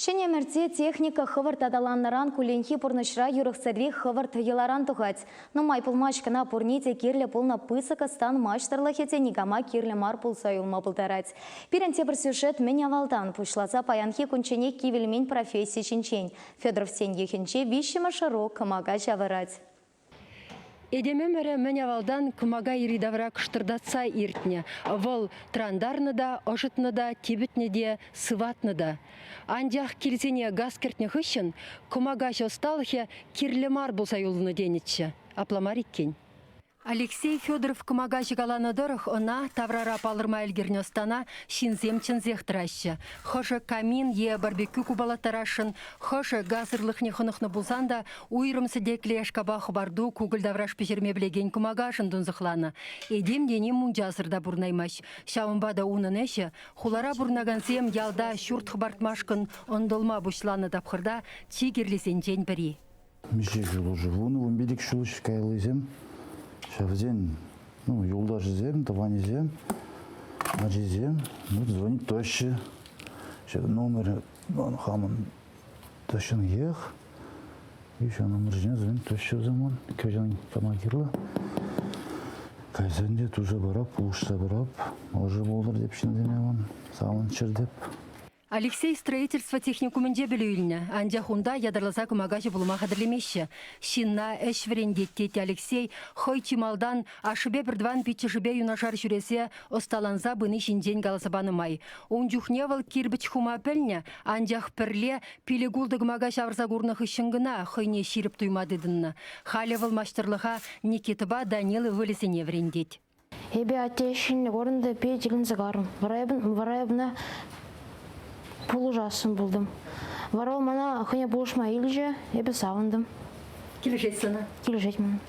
Шенемерте техника хывырт адаланнаран куленхи пурнышра юрықсадри хывырт еларан тұғать. Но майпылмашкана пурните керлі пулна пысықастан маштарлахете нигама керлі мар пулса юлма бұлдарать. Пиренте бір сюжет мен авалдан пушласа паянхи күнчене кивелмень профессии чинчень. Федоров сен ехенче виші машаро кымага жавырать. Эдемемере менявалдан кымага иридавра кыштырдатса иртне. Вол трандарны да, ожытны да, тибетне де, сыватны да. Андях килсене газ кертне хыщын, кымага жосталхе кирлемар болса юлыны денетші. Апламар иккен. Алексей Федоров кымага жигаланы дырых, она таврара палырма элгернестана шинзем чынзех тыращы. Хыжы камин е барбекю кубала тарашын, хыжы газырлыхне хынықны булсанда уйрымсы декле шкаба хыбарду кугылдавраш пешерме білеген кымага жындын зықланы. Эдем денем мунжазырда бурнаймаш. Шауынбада унын эші, хулара бурнагансем ялда шурт хыбартмашкын ондолма бушланы тапқырда чигерлесен жен бірі. Мишек живу, ну, берег шулышкай лызем. Шавзен, ну, юлда жезем, тавани зем, аджизем, ну, звонит тоще. Номер, он хамон тощен ех. Еще номер жена звонит тоще в замон. Кевжан помогила. Кайзенде тоже барап, ушса барап. Уже болдыр деп шинденеван. Саван чырдеп. Алексей строительство техникумінде білуіліне. Анде хунда ядарласа кымагажы бұлыма қадырлемеші. Шинна әш верендеттеті Алексей хой чималдан ашыбе бірдван пичішібе юнашар жүресе осталанза бұны шинжен галасабаны май. Он жүхневал кирбіч хума пәліне, андях пірле пилегулды кымагаш авырза гурнық үшінгіна хойне ширіп туймадыдынна. Халевал маштырлыға Никитыба Данилы вылесене верендет. Эбе атешін орынды пейджілін зігарым. Варайбына пулу жасым болдым. Варал мана хыне болышма илже, эбе савындым. Кележет сына? Кележет мен.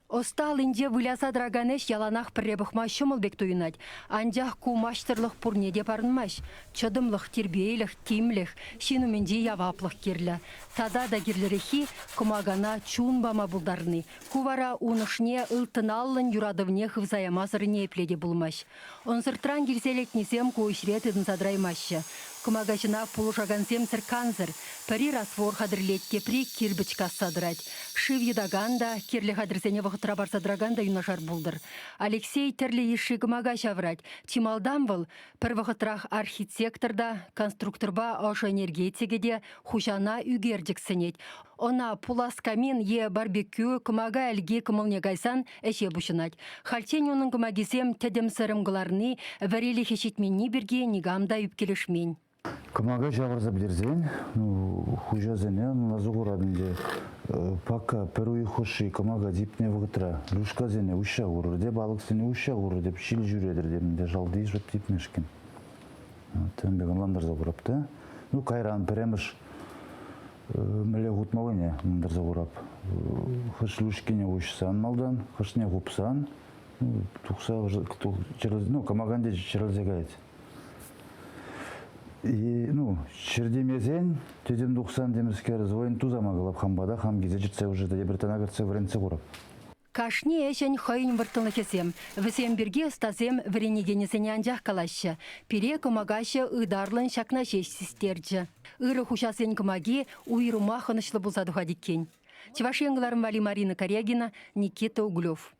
Остал инде выляса драганеш яланах пребухма шумылбек туйнать. Анжах ку маштырлых пурнеде парынмаш. Чыдымлых, тербейлых, тимлых, шинуменде яваплых керлі. Тада да керлерехи кумагана чунбама булдарны. Кувара унышне ылтыналлын юрадывне хывзаямазырыне эпледе булмаш. Онсыртран келселек несем куышрет ыдын задраймашы. Кумагачына пулушагансем цирканзыр. Пари расвор хадырлетке при кирбичка садрать. Шив едаганда, керлі хадырсене вахытра барса драганда юнашар булдыр. Алексей терлі еші кумагач аврать. Чималдан был, пір вахытрах архитекторда, конструкторба ош энергетигеде хушана үгердік сенет. Она пулас камин е барбекю кумага әлге кымылне гайсан әше бұшынат. Хальчен оның кумагисем тәдем сырымғыларны вәрелі хешетменні бірге нигамда үпкелішмен. Кымага жабырза білерзен, хужазене, назуғырадынде пака перуи хоши кымага дипне вғытра. Люшказене ұша ғырыр деп, алықсене ұша ғырыр деп, шил жүредір демінде жалды ежіп дипнешкен. Тәнбеген ландар зағырапты. Кайран піреміш міле ғутмалыне ландар зағырап. Хыш люшкене ұшсан малдан, хышне ғупсан, кымаганде чырылзегайд. И, чердемезен, тедем 90 демескер звоин тузамагылап хамбада, хамгизе житсе уже да ебіртана кіртсе вренце құрап. Кашни эшен хойын выртылы кесем. Весем бірге стазем вренегенесене анжақ калашы. Пире кымагашы ыдарлын шакна шеш систерджі. Иры хушасен кымаги уйрума хынышлы бұлзадуға диккен. Чевашенгларым Вали Марина Корягина, Никита Углев.